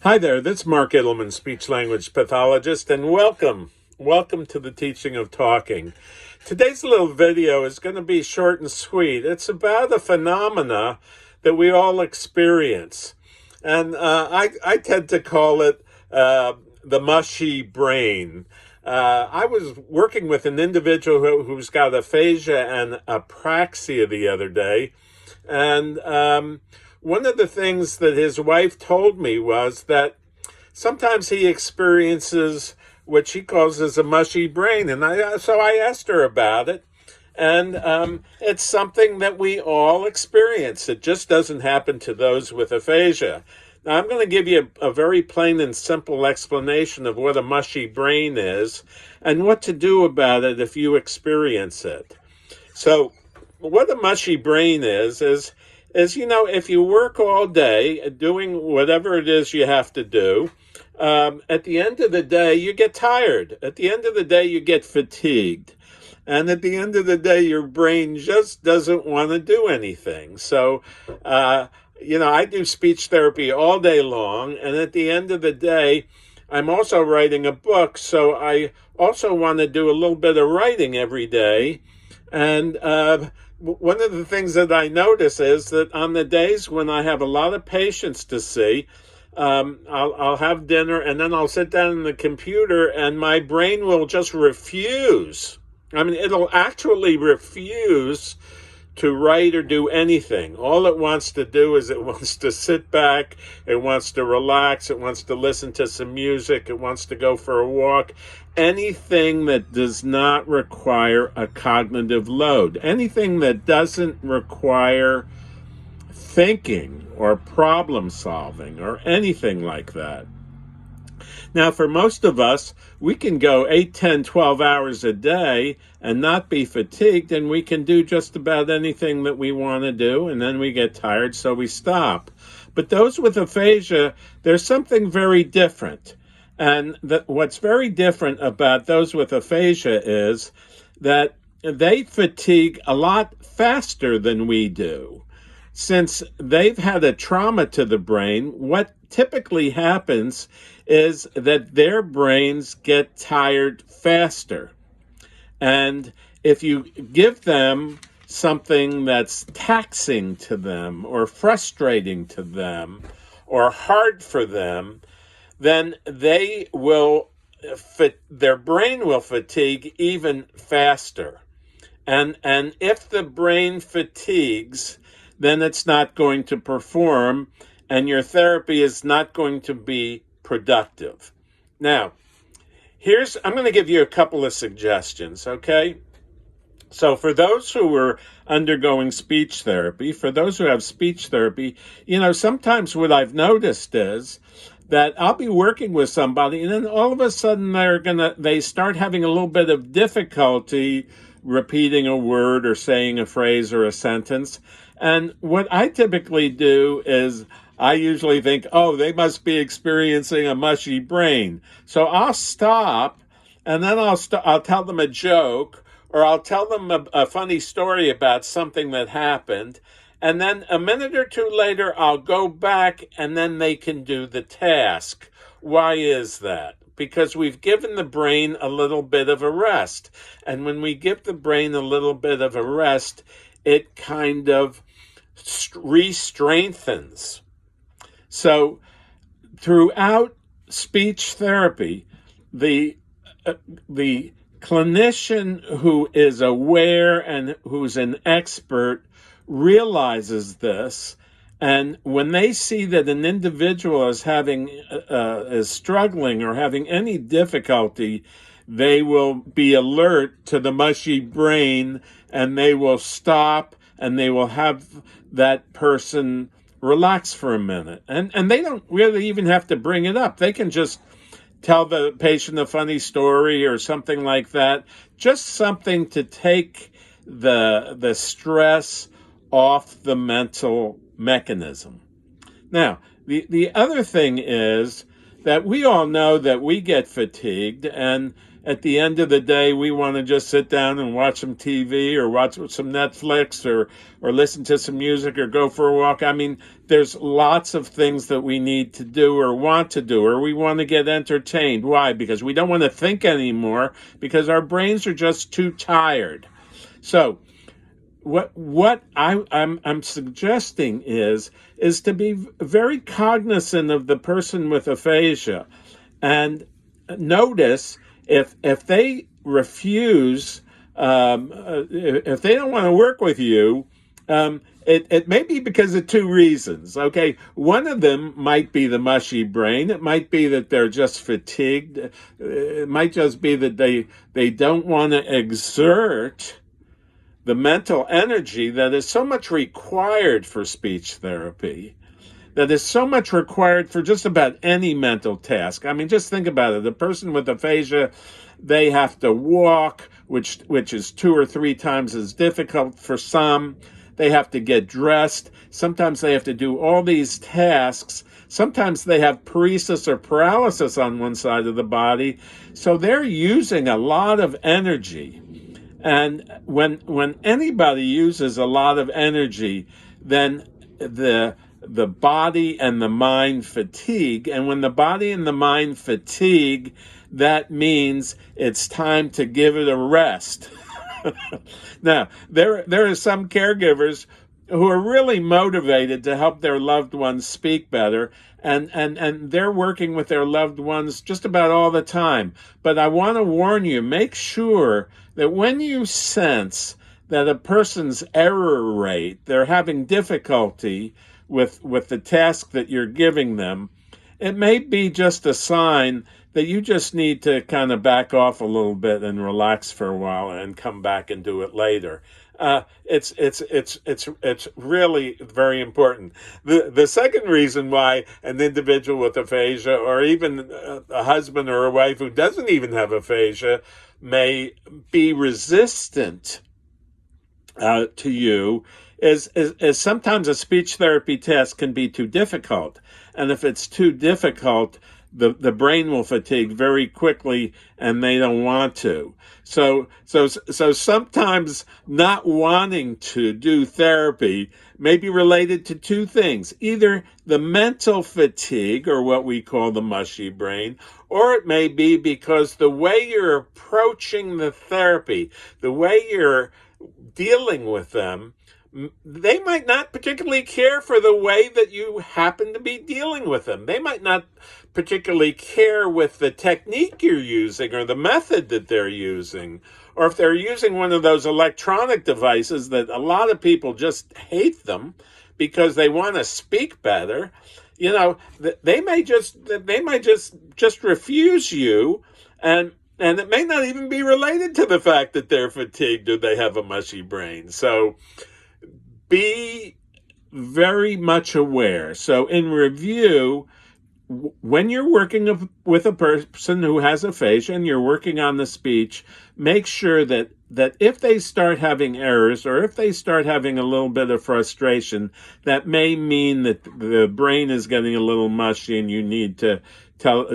Hi there, this is Mark Edelman, speech-language pathologist, and welcome. Welcome to the teaching of talking. Today's little video is going to be short and sweet. It's about a phenomena that we all experience. And I tend to call it the mushy brain. I was working with an individual who's got aphasia and apraxia the other day, and one of the things that his wife told me was that sometimes he experiences what she calls as a mushy brain. And so I asked her about it. And it's something that we all experience. It just doesn't happen to those with aphasia. Now, I'm going to give you a very plain and simple explanation of what a mushy brain is and what to do about it if you experience it. So what a mushy brain is, if you work all day doing whatever it is you have to do, at the end of the day, you get tired. At the end of the day, you get fatigued. And at the end of the day, your brain just doesn't want to do anything. So, I do speech therapy all day long. And at the end of the day, I'm also writing a book. So I also want to do a little bit of writing every day. And one of the things that I notice is that on the days when I have a lot of patients to see, I'll have dinner and then I'll sit down on the computer and my brain will just refuse. I mean, it'll actually refuse to write or do anything. All it wants to do is it wants to sit back, it wants to relax, it wants to listen to some music, it wants to go for a walk. Anything that does not require a cognitive load, anything that doesn't require thinking or problem solving or anything like that. Now, for most of us, we can go 8, 10, 12 hours a day and not be fatigued, and we can do just about anything that we want to do, and then we get tired, so we stop. But those with aphasia, there's something very different. And what's very different about those with aphasia is that they fatigue a lot faster than we do. Since they've had a trauma to the brain, what typically happens is that their brains get tired faster. And if you give them something that's taxing to them or frustrating to them or hard for them, then their brain will fatigue even faster. And if the brain fatigues, then it's not going to perform, and your therapy is not going to be productive. Now, I'm going to give you a couple of suggestions, okay? So for those who are undergoing speech therapy, for those who have speech therapy, sometimes what I've noticed is that I'll be working with somebody and then all of a sudden they start having a little bit of difficulty repeating a word or saying a phrase or a sentence. And what I typically do is I usually think, they must be experiencing a mushy brain. So I'll stop and then I'll tell them a joke, or I'll tell them a funny story about something that happened. And then a minute or two later, I'll go back and then they can do the task. Why is that? Because we've given the brain a little bit of a rest. And when we give the brain a little bit of a rest, it kind of re-strengthens. So throughout speech therapy, the clinician who is aware and who's an expert realizes this, and when they see that an individual is struggling or having any difficulty, they will be alert to the mushy brain, and they will stop and they will have that person relax for a minute. And they don't really even have to bring it up. They can just tell the patient a funny story or something like that, just something to take the stress off the mental mechanism. Now, the other thing is that we all know that we get fatigued, and at the end of the day, we want to just sit down and watch some TV or watch some Netflix or listen to some music or go for a walk. I mean, there's lots of things that we need to do or want to do, or we want to get entertained. Why? Because we don't want to think anymore, because our brains are just too tired. So what I'm suggesting is to be very cognizant of the person with aphasia, and notice if they refuse, if they don't want to work with you. It may be because of two reasons, okay? One of them might be the mushy brain. It might be that they're just fatigued. It might just be that they don't want to exert the mental energy that is so much required for speech therapy, that is so much required for just about any mental task. I mean, just think about it. The person with aphasia, they have to walk, which is 2 or 3 times as difficult for some. They have to get dressed. Sometimes they have to do all these tasks. Sometimes they have paresis or paralysis on one side of the body. So they're using a lot of energy. And when anybody uses a lot of energy, then the body and the mind fatigue. And when the body and the mind fatigue, that means it's time to give it a rest. Now, there are some caregivers who are really motivated to help their loved ones speak better, and they're working with their loved ones just about all the time. But I want to warn you, make sure that when you sense that a person's error rate, they're having difficulty with the task that you're giving them, it may be just a sign that you just need to kind of back off a little bit and relax for a while and come back and do it later. It's really very important. The second reason why an individual with aphasia, or even a husband or a wife who doesn't even have aphasia, may be resistant to you is sometimes a speech therapy task can be too difficult. And if it's too difficult, the brain will fatigue very quickly, and they don't want to. So sometimes not wanting to do therapy may be related to two things: either the mental fatigue, or what we call the mushy brain, or it may be because the way you're approaching the therapy, the way you're dealing with them, they might not particularly care for the way that you happen to be dealing with them. They might not particularly care with the technique you're using or the method that they're using. Or if they're using one of those electronic devices that a lot of people just hate them because they want to speak better, you know, they might just refuse you, and it may not even be related to the fact that they're fatigued or they have a mushy brain. So be very much aware. So in review, when you're working with a person who has aphasia and you're working on the speech, make sure that if they start having errors, or if they start having a little bit of frustration, that may mean that the brain is getting a little mushy and you need to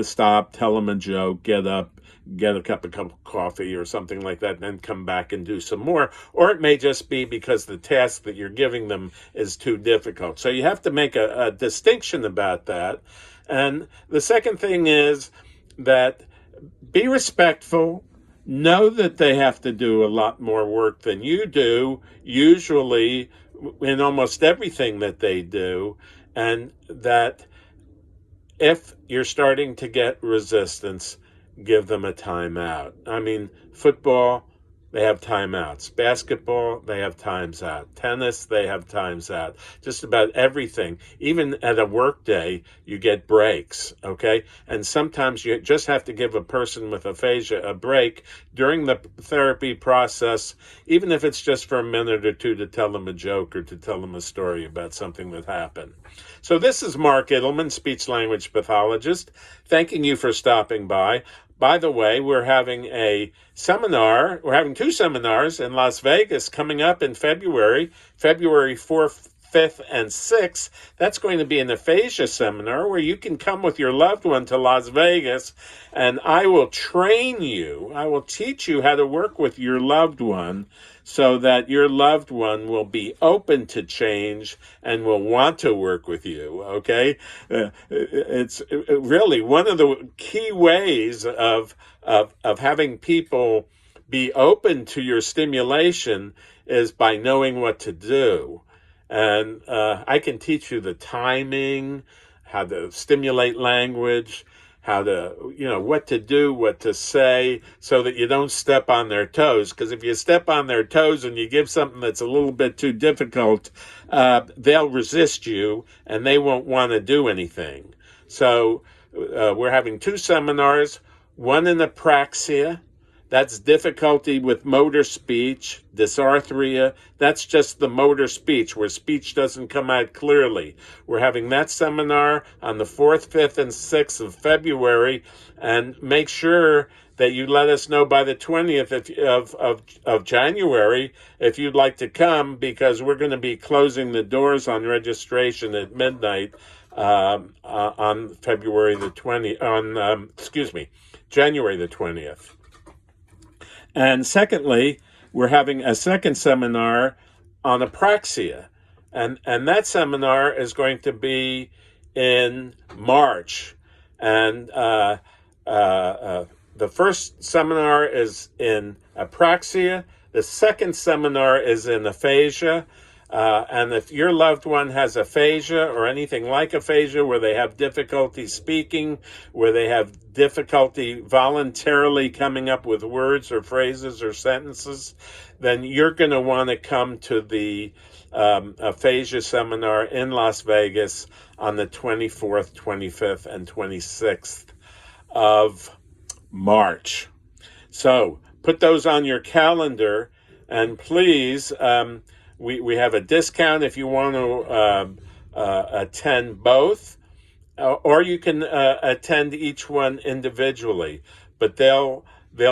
stop, tell them a joke, get up, get a cup of coffee or something like that, and then come back and do some more. Or it may just be because the task that you're giving them is too difficult. So you have to make a distinction about that. And the second thing is that be respectful. Know that they have to do a lot more work than you do, usually in almost everything that they do, and that if you're starting to get resistance, give them a timeout. I mean, football, they have timeouts. Basketball, they have times out. Tennis, they have times out. Just about everything. Even at a work day, you get breaks, okay? And sometimes you just have to give a person with aphasia a break during the therapy process, even if it's just for a minute or two, to tell them a joke or to tell them a story about something that happened. So this is Mark Ittleman, speech-language pathologist, thanking you for stopping by. By the way, we're having a seminar. We're having 2 seminars in Las Vegas coming up in February 4th, 5th, and 6th. That's going to be an aphasia seminar where you can come with your loved one to Las Vegas, and I will train you. I will teach you how to work with your loved one so that your loved one will be open to change and will want to work with you, okay? It's really one of the key ways of having people be open to your stimulation is by knowing what to do. And I can teach you the timing, how to stimulate language, how to, what to do, what to say, so that you don't step on their toes. Because if you step on their toes and you give something that's a little bit too difficult, they'll resist you and they won't want to do anything. So we're having 2 seminars, one in apraxia. That's difficulty with motor speech, dysarthria. That's just the motor speech where speech doesn't come out clearly. We're having that seminar on the 4th, 5th, and 6th of February. And make sure that you let us know by the 20th of January if you'd like to come, because we're going to be closing the doors on registration at midnight on January the 20th. And secondly, we're having a second seminar on apraxia. And that seminar is going to be in March. And the first seminar is in apraxia. The second seminar is in aphasia. And if your loved one has aphasia or anything like aphasia, where they have difficulty speaking, where they have difficulty voluntarily coming up with words or phrases or sentences, then you're going to want to come to the aphasia seminar in Las Vegas on the 24th, 25th, and 26th of March. So put those on your calendar, and please, we have a discount if you want to attend both, or you can attend each one individually. But they'll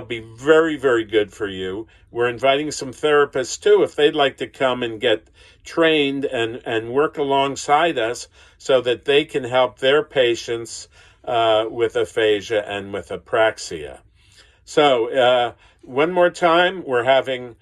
be very, very good for you. We're inviting some therapists too if they'd like to come and get trained and work alongside us so that they can help their patients with aphasia and with apraxia. So one more time, we're having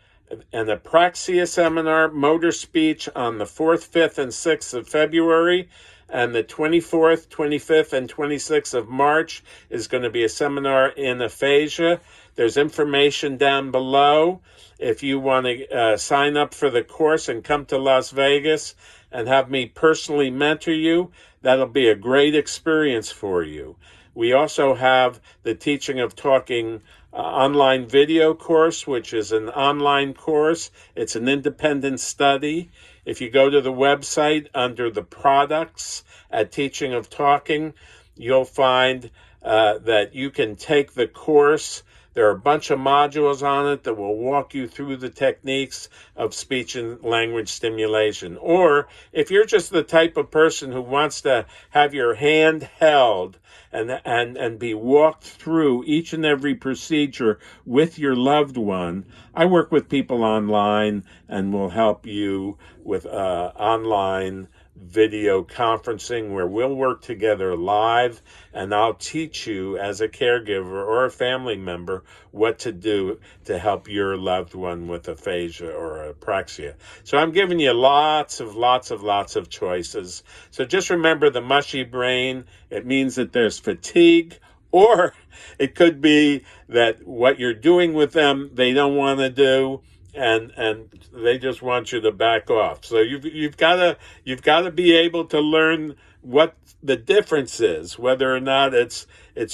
an apraxia seminar, motor speech, on the 4th, 5th, and 6th of February. And the 24th, 25th, and 26th of March is going to be a seminar in aphasia. There's information down below. If you want to sign up for the course and come to Las Vegas and have me personally mentor you, that'll be a great experience for you. We also have the Teaching of Talking online video course, which is an online course. It's an independent study. If you go to the website under the products at Teaching of Talking, you'll find that you can take the course. There are a bunch of modules on it that will walk you through the techniques of speech and language stimulation. Or if you're just the type of person who wants to have your hand held and be walked through each and every procedure with your loved one, I work with people online and will help you with online video conferencing where we'll work together live, and I'll teach you as a caregiver or a family member what to do to help your loved one with aphasia or apraxia. So I'm giving you lots of choices. So just remember the mushy brain. It means that there's fatigue, or it could be that what you're doing with them, they don't want to do, and they just want you to back off. So you've got to be able to learn what the difference is, whether or not it's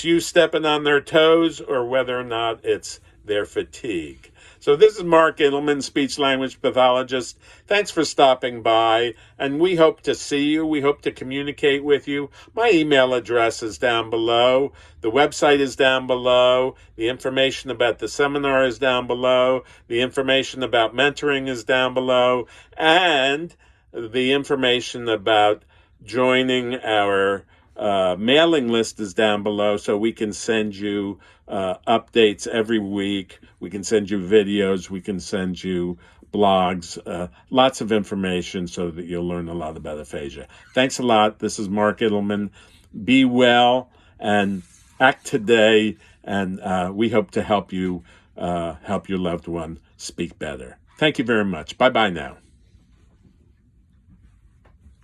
you stepping on their toes or whether or not it's their fatigue. So this is Mark Edelman, speech language pathologist. Thanks for stopping by, and we hope to see you. We hope to communicate with you. My email address is down below. The website is down below. The information about the seminar is down below. The information about mentoring is down below. And the information about joining our mailing list is down below, so we can send you updates every week. We can send you videos. We can send you blogs, lots of information so that you'll learn a lot about aphasia. Thanks a lot. This is Mark Idelman. Be well and act today, and we hope to help you help your loved one speak better. Thank you very much. Bye-bye now.